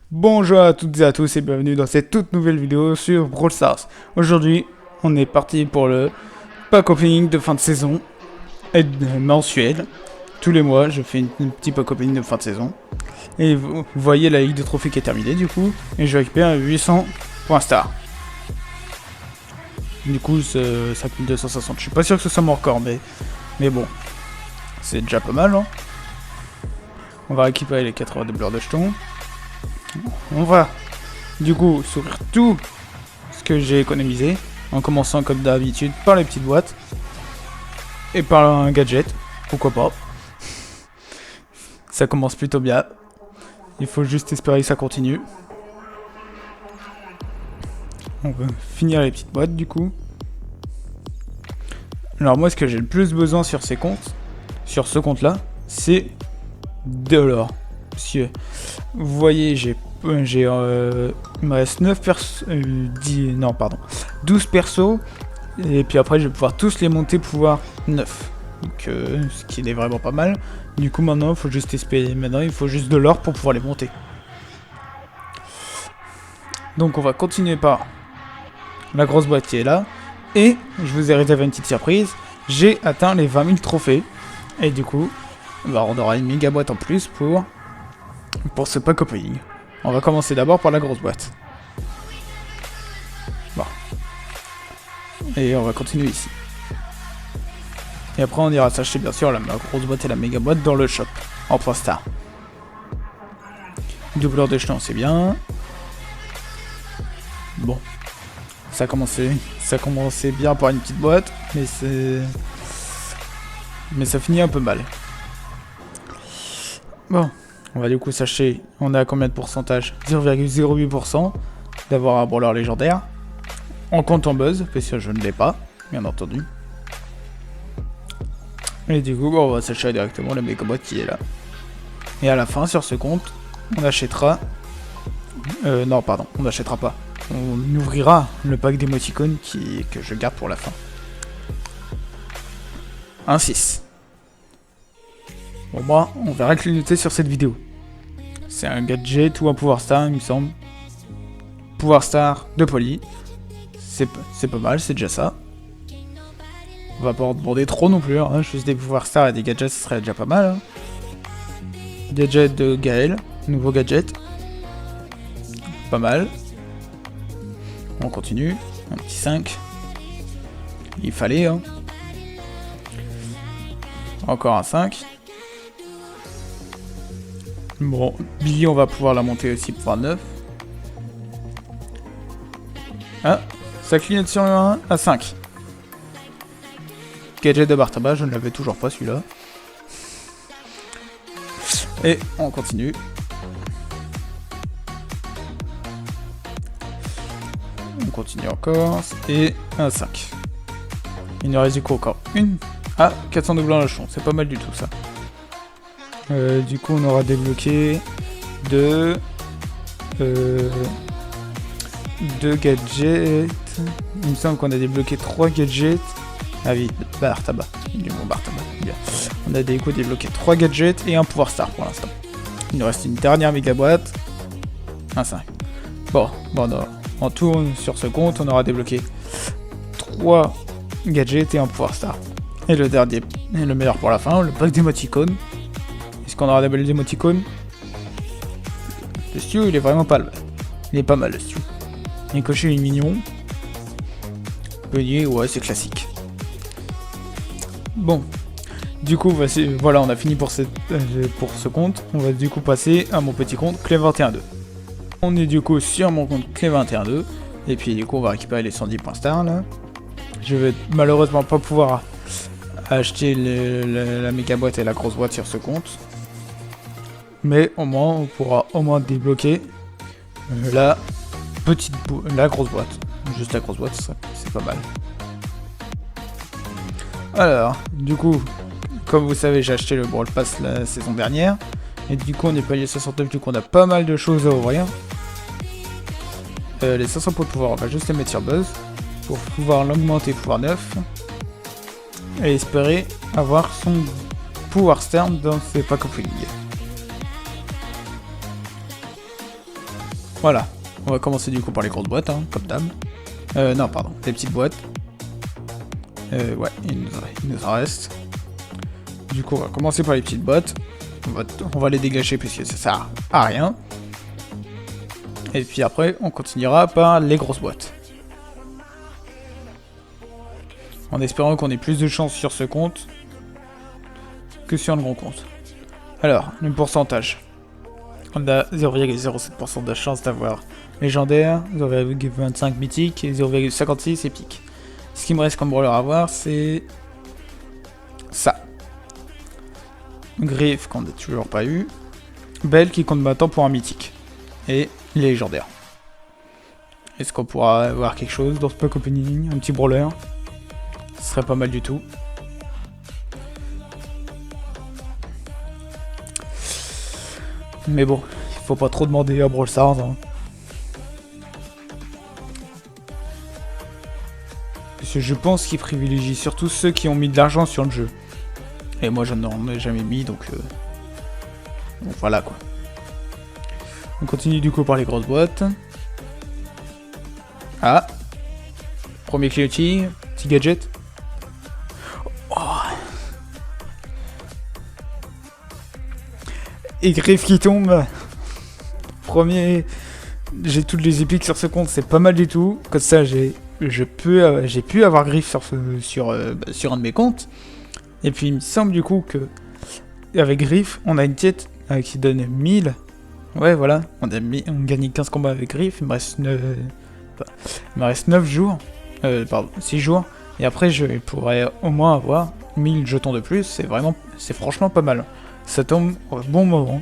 Bonjour à toutes et à tous et bienvenue dans cette toute nouvelle vidéo sur Brawl Stars. Aujourd'hui, on est parti pour le pack opening de fin de saison et mensuel. Tous les mois, je fais une petite pack opening de fin de saison. Et vous voyez la ligue de trophées qui est terminée du coup. Et je récupère 800 points star. Du coup, c'est 5260. Je suis pas sûr que ce soit mon record, mais bon. C'est déjà pas mal, hein. On va récupérer les 80 doubleurs de jetons. On va du coup s'ouvrir tout ce que j'ai économisé en commençant comme d'habitude par les petites boîtes et par un gadget, pourquoi pas. Ça commence plutôt bien. Il faut juste espérer que ça continue. On va finir les petites boîtes du coup. Alors moi ce que j'ai le plus besoin sur ces comptes, sur ce compte là, c'est de l'or. Parce que vous voyez il me reste 9 persos, 12 persos, et puis après je vais pouvoir tous les monter pouvoir 9. Donc ce qui est vraiment pas mal. Du coup maintenant il faut juste espérer, maintenant il faut juste de l'or pour pouvoir les monter. Donc on va continuer par la grosse boîte qui est là, et je vous ai réservé une petite surprise, j'ai atteint les 20 000 trophées, et du coup bah, on aura une méga boîte en plus pour ce pack opening. On va commencer d'abord par la grosse boîte. Bon. Et on va continuer ici. Et après on ira s'acheter bien sûr la grosse boîte et la méga boîte dans le shop, en point star. Doubleur de jetons c'est bien. Bon. Ça commençait bien par une petite boîte, mais ça finit un peu mal. Bon. On va du coup s'acheter, on a combien de pourcentage? 0,08% d'avoir un brawler légendaire. En comptant buzz, parce que je ne l'ai pas, bien entendu. Et du coup, bon, on va s'acheter directement la méga boîte qui est là. Et à la fin, sur ce compte, on achètera... non, pardon, on n'achètera pas. On ouvrira le pack d'émoticônes que je garde pour la fin. Un 6. Bon, moi, on verra que clignoter sur cette vidéo. C'est un gadget ou un pouvoir star, il me semble. Pouvoir star de Polly. C'est pas mal, c'est déjà ça. On va pas en demander trop non plus, hein. Juste des pouvoirs stars et des gadgets, ce serait déjà pas mal. Hein. Gadget de Gaël, nouveau gadget. Pas mal. On continue. Un petit 5. Il fallait, hein. Encore un 5. Bon, Billy, on va pouvoir la monter aussi pour 9. Ah, ça clignote sur un à 5. Gadget de Bartaba, je ne l'avais toujours pas celui-là. Et on continue. On continue encore. Et un 5. Il nous reste du coup encore une. Ah, 400 doubles en lâchon, c'est pas mal du tout ça. Du coup, on aura débloqué deux gadgets. Il me semble qu'on a débloqué 3 gadgets. Ah oui, Bartaba. Du bon Bartaba. Bien. On a du coup débloqué 3 gadgets et un pouvoir star pour l'instant. Il nous reste une dernière méga boîte. Un 5. Bon, non. En tout, sur ce compte, on aura débloqué 3 gadgets et un pouvoir star. Et le dernier, et le meilleur pour la fin, le pack d'émoticônes. Est-ce qu'on aura des belles émoticônes? Le Stu, il est vraiment pas mal. Il est pas mal, le Stu. Les cochers, il est mignon. Beignet, ouais, c'est classique. Bon. Du coup, voilà, on a fini pour ce compte. On va du coup passer à mon petit compte Clé212. On est du coup sur mon compte Clé212. Et puis du coup, on va récupérer les 110 points star, là. Je vais malheureusement pas pouvoir acheter la méga boîte et la grosse boîte sur ce compte. Mais au moins, on pourra au moins débloquer la grosse boîte. Juste la grosse boîte, c'est pas mal. Alors, du coup, comme vous savez, j'ai acheté le Brawl Pass la saison dernière. Et du coup, on est palier 69, du coup, on a pas mal de choses à ouvrir. Les 500 pots de pouvoir, on va juste les mettre sur Buzz. Pour pouvoir l'augmenter pouvoir 9. Et espérer avoir son pouvoir star dans ses packs opening. Voilà. On va commencer du coup par les grosses boîtes, hein, comme d'hab. Non, pardon, les petites boîtes. Ouais, il nous en reste. Du coup, on va commencer par les petites boîtes. On va les dégager puisque ça sert à rien. Et puis après, on continuera par les grosses boîtes. En espérant qu'on ait plus de chance sur ce compte que sur le gros compte. Alors, le pourcentage. On a 0,07% de chance d'avoir légendaire, 0,25 mythique et 0,56 épique. Ce qui me reste comme brawler à voir, c'est ça. Griffe qu'on n'a toujours pas eu. Belle qui compte maintenant pour un mythique. Et légendaire. Est-ce qu'on pourra avoir quelque chose dans ce pack opening? Un petit brawler? Ce serait pas mal du tout. Mais bon, il faut pas trop demander à Brawl Stars. Hein. Parce que je pense qu'ils privilégient surtout ceux qui ont mis de l'argent sur le jeu. Et moi, je n'en ai jamais mis, donc voilà quoi. On continue du coup par les grosses boîtes. Ah, premier clignoting, petit gadget. Oh. Et Griffe qui tombe. Premier, j'ai toutes les épiques sur ce compte, c'est pas mal du tout. Comme ça, j'ai pu avoir Griffe sur un de mes comptes. Et puis il me semble du coup que avec Griffe, on a une tête qui donne 1000. Ouais, voilà, on gagne 15 combats avec Griffe, il me reste 9 jours, pardon, 6 jours, et après je pourrais au moins avoir 1000 jetons de plus, c'est franchement pas mal. Ça tombe au bon moment,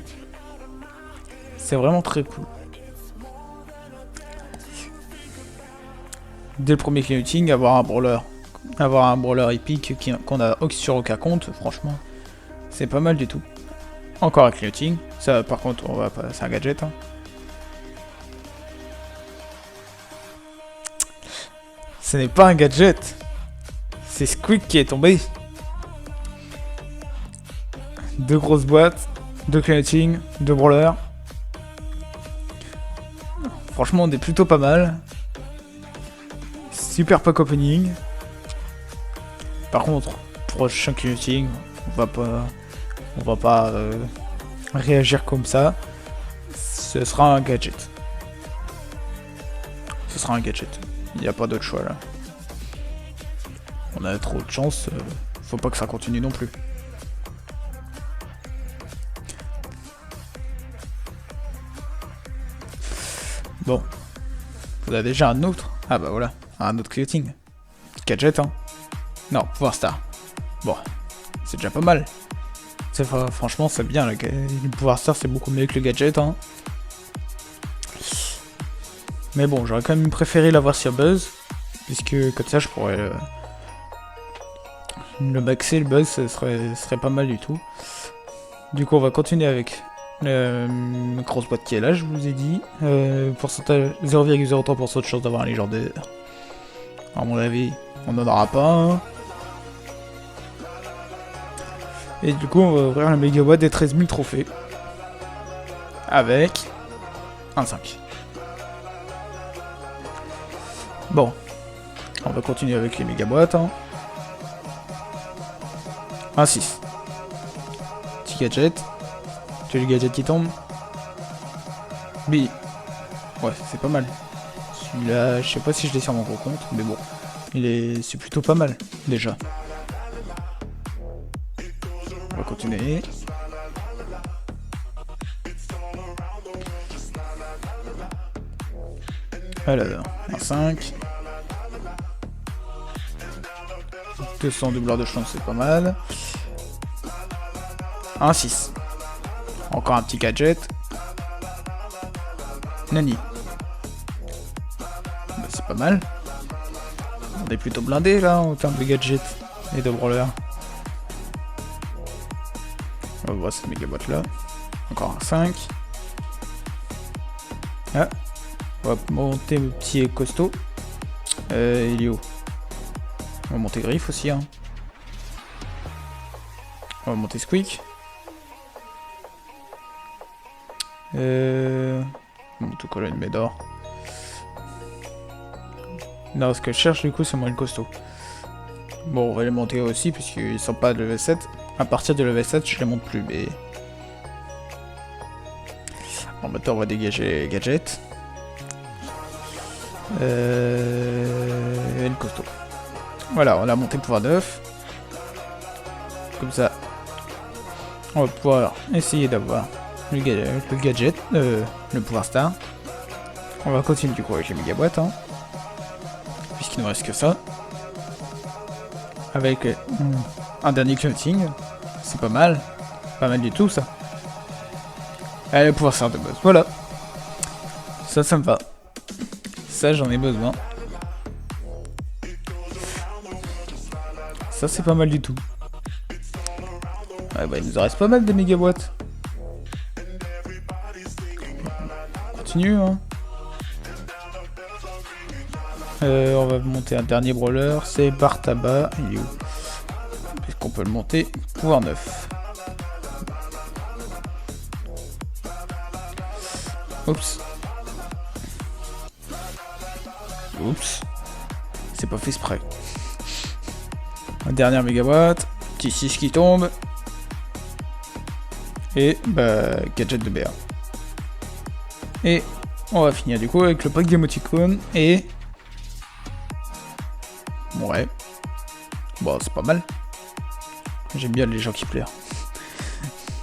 c'est vraiment très cool. Dès le premier clignoting, avoir un brawler épique qu'on a sur aucun compte, franchement, c'est pas mal du tout. Encore un clignoting, ça par contre c'est un gadget. Hein. Ce n'est pas un gadget, c'est Squeak qui est tombé. 2 grosses boîtes, 2 clignoting, 2 brawlers. Franchement on est plutôt pas mal. Super pack opening. Par contre, prochain clignoting, on va pas réagir comme ça. Ce sera un gadget. Ce sera un gadget. Il n'y a pas d'autre choix là. On a trop de chance. Faut pas que ça continue non plus. Bon. Vous avez déjà un autre? Ah bah voilà. Un autre clignoting. Gadget hein. Non, pouvoir star. Bon. C'est déjà pas mal. Franchement, c'est bien. Le pouvoir star, c'est beaucoup mieux que le gadget. Hein. Mais bon, j'aurais quand même préféré l'avoir sur Buzz. Puisque comme ça, je pourrais le maxer. Le Buzz, ce serait pas mal du tout. Du coup, on va continuer avec la grosse boîte qui est là, je vous ai dit. Pourcentage 0,03% de chance d'avoir un légendaire. À mon avis, on n'en aura pas un. Et du coup, on va ouvrir la méga boîte des 13 000 trophées. Avec un 5. Bon. On va continuer avec les méga boîtes. Hein. Un 6. Petit gadget. Tu as le gadget qui tombe. B. Ouais, c'est pas mal. Celui-là, je sais pas si je l'ai sur mon gros compte, mais bon. C'est plutôt pas mal, déjà. On va continuer. Alors, un 5. 200 doubleurs de chance, c'est pas mal. Un 6. Encore un petit gadget. Nani. Bah, c'est pas mal. On est plutôt blindé là en termes de gadgets et de brawlers. On va voir cette méga boîte là. Encore un 5. Ah. On va monter le petit costaud. Il est où? On va monter Griffe aussi. Hein. On va monter Squeak. Bon, tout colonne d'or. Non, ce que je cherche du coup, c'est moins le costaud. Bon, on va les monter aussi, puisqu'ils sont pas de level 7. À partir de level 7, je les monte plus, mais... Bon, maintenant, on va dégager les gadgets. Et le costaud. Voilà, on a monté pouvoir 9. Comme ça, on va pouvoir essayer d'avoir le gadget, le pouvoir star. On va continuer du coup avec les méga boîtes, hein, puisqu'il ne reste que ça. Avec un dernier clothing, c'est pas mal du tout ça. Allez, le pouvoir star de boss, voilà. Ça me va. Ça, j'en ai besoin. Ça, c'est pas mal du tout. Ouais, bah, il nous en reste pas mal des méga boîtes. On continue, hein. On va monter un dernier brawler, c'est Bar Tabac. Il est où? Est-ce qu'on peut le monter? Pouvoir 9. Oups. Oups. C'est pas fait exprès. Dernière méga boîte. Petit 6 qui tombe. Et bah, gadget de BA. Et on va finir du coup avec le pack d'émoticônes et... Ouais. Bon, c'est pas mal. J'aime bien les gens qui pleurent.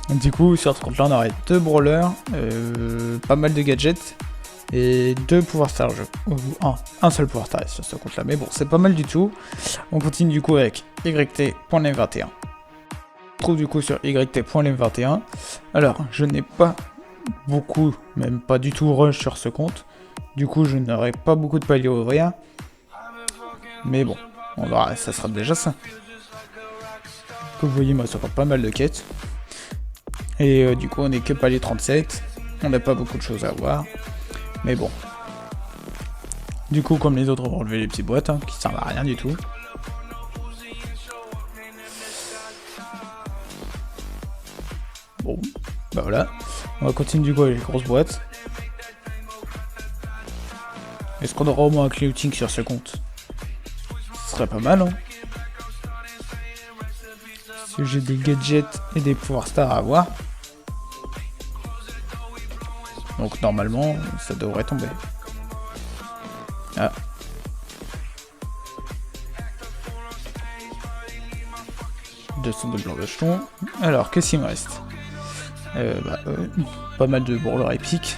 Du coup, sur ce compte-là, on aurait 2 brawlers, pas mal de gadgets, et 2 pouvoirs star jeu. Un seul pouvoir star sur ce compte-là, mais bon, c'est pas mal du tout. On continue du coup avec YT.lem21. On trouve du coup sur YT.lem21. Alors, je n'ai pas beaucoup, même pas du tout rush sur ce compte. Du coup, je n'aurai pas beaucoup de paliers à ouvrir. Mais bon, on verra, ça sera déjà ça. Comme vous voyez, moi, ça pas mal de quêtes. Et du coup, on est que palier 37. On n'a pas beaucoup de choses à voir. Mais bon. Du coup, comme les autres, on va relever les petites boîtes, hein, qui servent à rien du tout. Bon, bah voilà. On va continuer du coup avec les grosses boîtes. Est-ce qu'on aura au moins un clearing sur ce compte? Ce serait pas mal, hein. Si j'ai des gadgets et des pouvoirs stars à avoir. Donc normalement, ça devrait tomber. Ah. « 200 de blanc de jeton. » Alors, qu'est-ce qu'il me reste? Pas mal de brawlers épiques,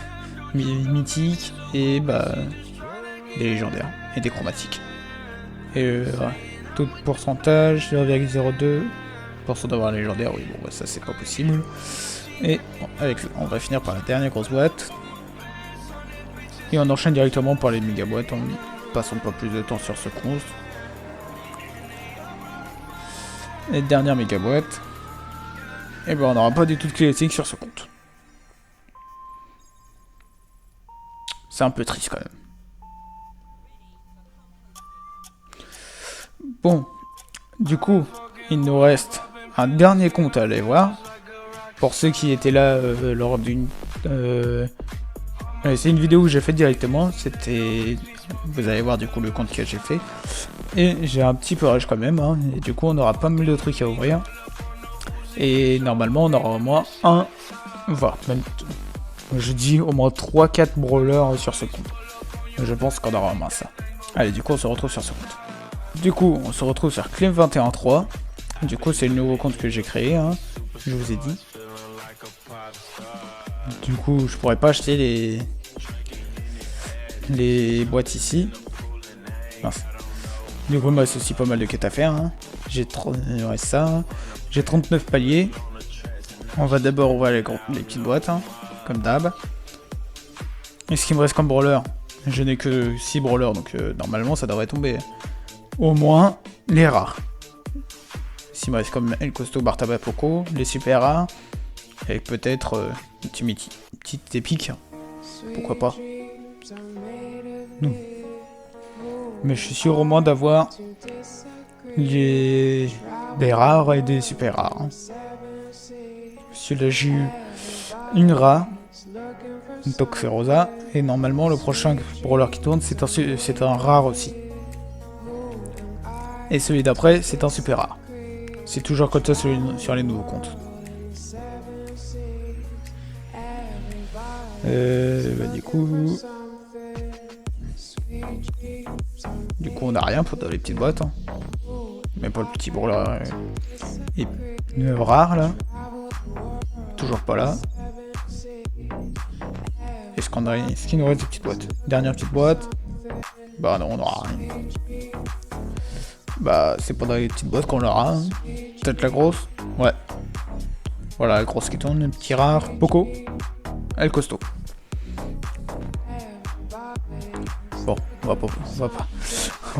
mythiques, et bah... des légendaires, et des chromatiques. Et taux de pourcentage, 0,02% d'avoir un légendaire, oui, bon, bah, ça c'est pas possible. Et on va finir par la dernière grosse boîte. Et on enchaîne directement par les méga boîtes, en passant pas plus de temps sur ce compte. Et dernière méga boîte. Et ben on n'aura pas du tout de clé éthique sur ce compte. C'est un peu triste quand même. Bon, du coup, il nous reste un dernier compte à aller voir. Pour ceux qui étaient là lors d'une... c'est une vidéo que j'ai faite directement. C'était... Vous allez voir du coup le compte que j'ai fait. Et j'ai un petit peu rush quand même. Hein, et du coup, on aura pas mal de trucs à ouvrir. Et normalement, on aura au moins un... Voire même... Je dis au moins 3-4 brawlers sur ce compte. Je pense qu'on aura au moins ça. Allez, du coup, on se retrouve sur ce compte. Du coup, on se retrouve sur Clem213. Du coup, c'est le nouveau compte que j'ai créé, hein, je vous ai dit. Du coup, je pourrais pas acheter les boîtes ici. Mince. Du coup, moi, c'est aussi pas mal de quêtes à faire. Hein. J'ai 39 paliers. On va d'abord ouvrir les petites boîtes, hein, comme d'hab. Et ce qui me reste comme brawler, je n'ai que 6 brawlers, donc normalement, ça devrait tomber. Au moins les rares. Ici, il me reste comme El Costo, Bar Tabac, Poco, les super rares, avec peut-être une petite épique. Pourquoi pas. Non. Mais je suis sûr au moins d'avoir des rares et des super rares. Celui-là, j'ai eu une rare, Toxerosa. Et normalement, le prochain brawler qui tourne, c'est un rare aussi. Et celui d'après, c'est un super rare. C'est toujours comme ça sur les nouveaux comptes. Du coup, on a rien pour les petites boîtes. Hein. Même pas le petit brawler. Et une rare là. Toujours pas là. Est-ce qu'il nous reste des petites boîtes? Dernière petite boîte. Bah non, on aura rien. Bah c'est pas dans les petites boîtes qu'on l'aura. Hein. Peut-être la grosse. Ouais. Voilà la grosse qui tourne, une petite rare. Poco. Elle costaud. Bon, on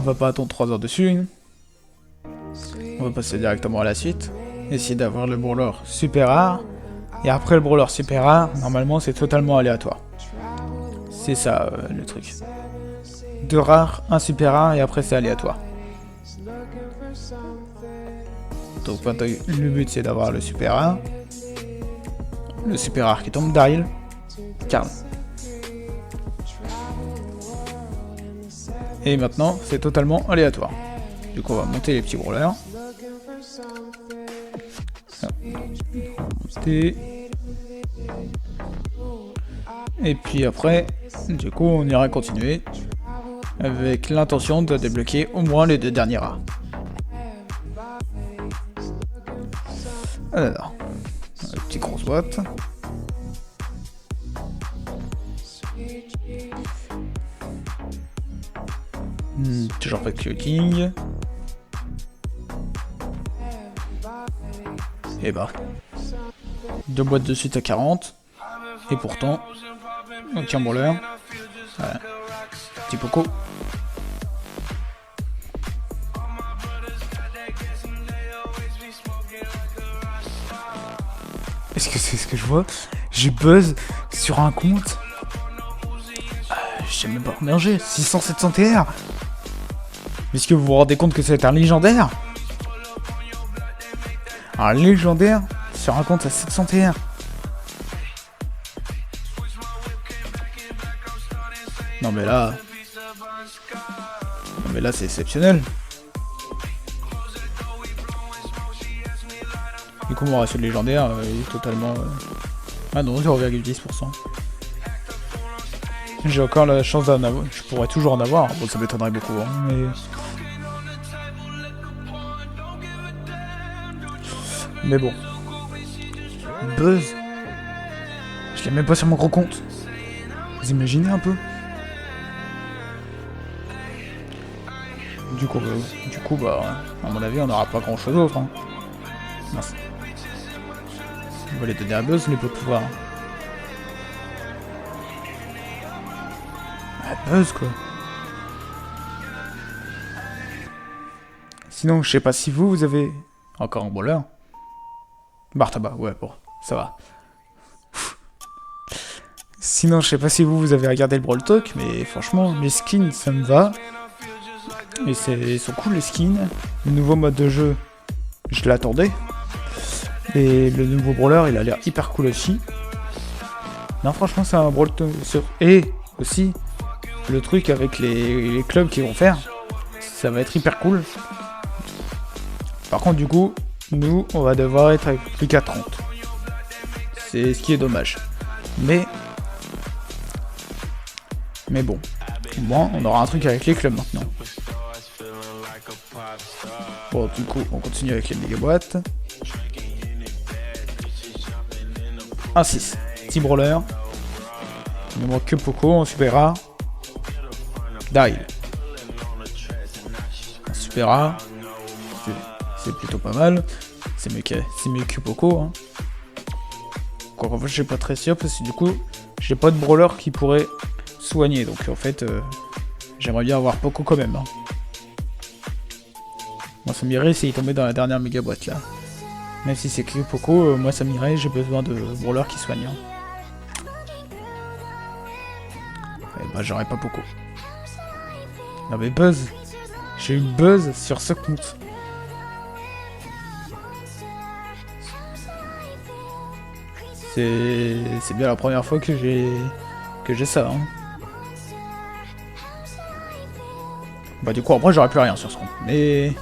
va pas attendre 3 heures dessus. On va passer directement à la suite. Essayer d'avoir le brawler super rare. Et après le brawler super rare, normalement c'est totalement aléatoire. C'est ça le truc. 2 rares, un super rare et après c'est aléatoire. Donc le but c'est d'avoir le super rare. Le super rare qui tombe, Daryl. Carl. Et maintenant c'est totalement aléatoire. Du coup on va monter les petits brawlers. Monter. Et puis après, du coup on ira continuer avec l'intention de débloquer au moins les 2 derniers rares. Alors, petite grosse boîte. Toujours pas de clicking. Et bah, 2 boîtes de suite à 40. Et pourtant, aucun brawler. Voilà. Petit Poco. Est-ce que c'est ce que je vois? J'ai buzz sur un compte. Je sais même pas combien j'ai. 671. Est-ce que vous vous rendez compte que c'est un légendaire? Un légendaire sur un compte à 701. Non mais là c'est exceptionnel. Du coup mon ratio de légendaire est totalement... Ah non, 0,10%. J'ai encore la chance d'en avoir. Je pourrais toujours en avoir. Bon, ça m'étonnerait beaucoup, hein, mais bon. Buzz. Je l'ai même pas sur mon gros compte. Vous imaginez un peu? Du coup, bah, à mon avis, on n'aura pas grand chose d'autre. Hein. Mince. On va les donner à Buzz, les pots de pouvoir. À Buzz, quoi. Sinon, je sais pas si vous avez... Encore un brawler. Bartaba, ouais, bon, ça va. Sinon, je sais pas si vous avez regardé le Brawl Talk, mais franchement, les skins, ça me va. Et ils sont cool, les skins. Le nouveau mode de jeu, je l'attendais. Et le nouveau brawler, il a l'air hyper cool aussi. Non, franchement, c'est un Brawl Talk sur... Et aussi, le truc avec les clubs qu'ils vont faire, ça va être hyper cool. Par contre, du coup, nous, on va devoir être avec plus qu'à 30. C'est ce qui est dommage. Mais bon, au moins, on aura un truc avec les clubs maintenant. Bon, du coup, on continue avec les méga boîtes. 1-6, petit brawler. Il ne manque que Poco en super rare. Daryl. En super rare. C'est plutôt pas mal. C'est mieux que Poco. Hein. Encore une fois, je suis pas très sûr parce que du coup, j'ai pas de brawler qui pourrait soigner. Donc en fait, j'aimerais bien avoir Poco quand même. Hein. Moi, ça m'irait s'il tombait dans la dernière méga boîte là. Même si c'est que Poco, moi ça m'irait. J'ai besoin de brawler qui soignent. Hein. Et bah, j'aurais pas Poco. Non mais Buzz. J'ai eu Buzz sur ce compte. C'est bien la première fois que j'ai que j'ai ça. Hein. Bah du coup après j'aurais plus rien sur ce compte. Mais...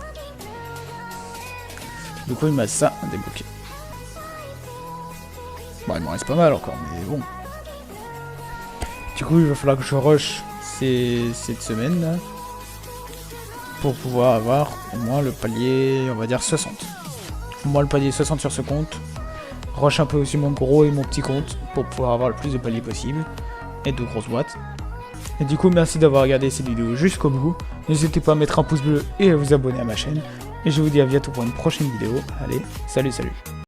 Du coup il m'a ça à débloquer. Bah il m'en reste pas mal encore, mais bon. Du coup il va falloir que je rush cette semaine là. Pour pouvoir avoir au moins le palier, on va dire 60. Au moins le palier 60 sur ce compte. Rush un peu aussi mon gros et mon petit compte pour pouvoir avoir le plus de paliers possible. Et de grosses boîtes. Et du coup merci d'avoir regardé cette vidéo jusqu'au bout. N'hésitez pas à mettre un pouce bleu et à vous abonner à ma chaîne. Et je vous dis à bientôt pour une prochaine vidéo. Allez, salut.